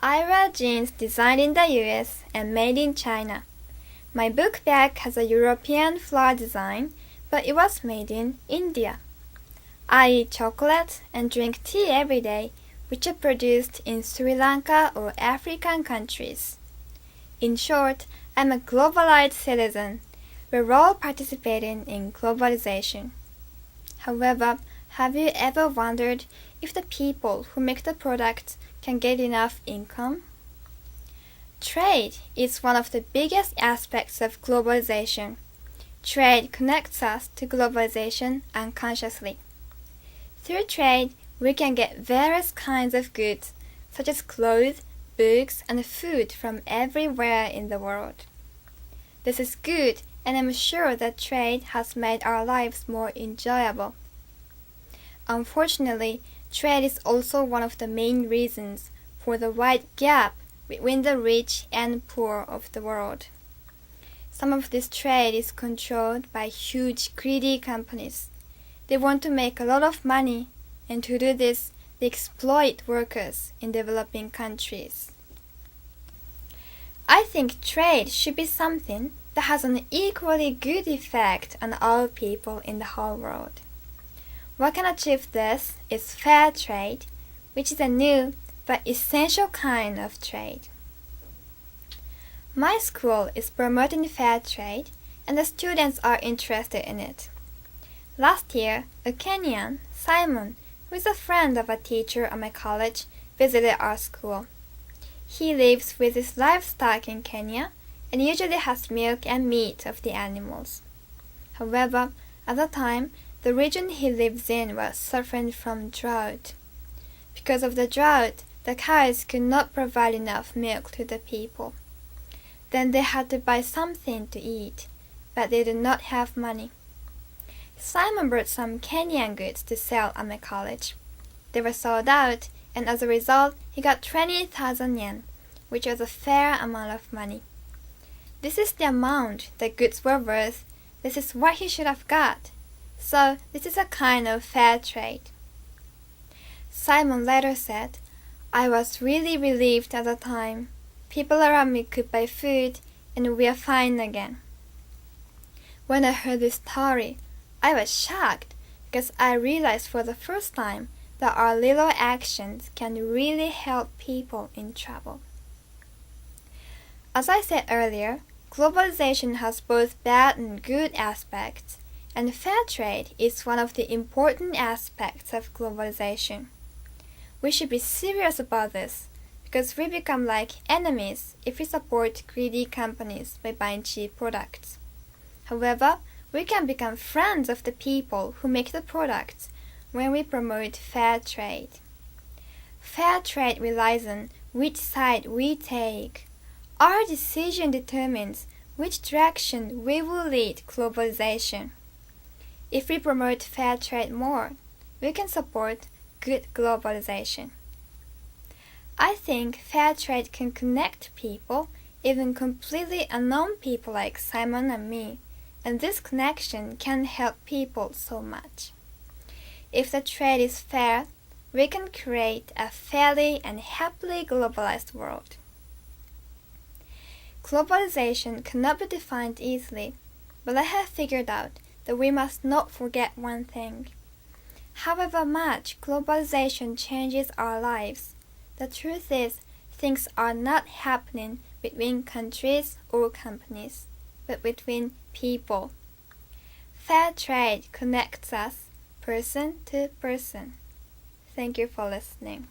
I wear jeans designed in the US and made in China. My book bag has a European flower design, but it was made in India. I eat chocolate and drink tea every day, which are produced in Sri Lanka or African countries. In short, I'm a globalized citizen. We're all participating in globalization. However, have you ever wondered if the people who make the products can get enough income? Trade is one of the biggest aspects of globalization. Trade connects us to globalization unconsciously. Through trade, we can get various kinds of goods, such as clothes, books, and food from everywhere in the world. This is good, and I'm sure that trade has made our lives more enjoyable. Unfortunately, trade is also one of the main reasons for the wide gap between the rich and poor of the world. Some of this trade is controlled by huge greedy companies. They want to make a lot of money, and to do this, they exploit workers in developing countries. I think trade should be something that has an equally good effect on all people in the whole world. What can achieve this is fair trade, which is a new but essential kind of trade. My school is promoting fair trade, and the students are interested in it. Last year, a Kenyan, Simon, who is a friend of a teacher at my college, visited our school. He lives with his livestock in Kenya and usually has milk and meat of the animals. However, at the time, the region he lives in was suffering from drought. Because of the drought, the cows could not provide enough milk to the people. Then they had to buy something to eat, but they did not have money. Simon brought some Kenyan goods to sell at my college. They were sold out, and as a result, he got 20,000 yen, which was a fair amount of money. This is the amount the goods were worth. This is what he should have got. So this is a kind of fair trade. Simon later said, I was really relieved at the time. People around me could buy food, and we are fine again. When I heard this story, I was shocked because I realized for the first time that our little actions can really help people in trouble. As I said earlier, globalization has both bad and good aspects, and fair trade is one of the important aspects of globalization. We should be serious about this, because we become like enemies if we support greedy companies by buying cheap products. However, we can become friends of the people who make the products when we promote fair trade. Fair trade relies on which side we take. Our decision determines which direction we will lead globalization. If we promote fair trade more, we can support good globalization. I think fair trade can connect people, even completely unknown people like Simon and me, and this connection can help people so much. If the trade is fair, we can create a fairly and happily globalized world. Globalization cannot be defined easily, but I have figured out that we must not forget one thing. However much globalization changes our lives, the truth is things are not happening between countries or companies, but between people. Fair trade connects us person to person. Thank you for listening.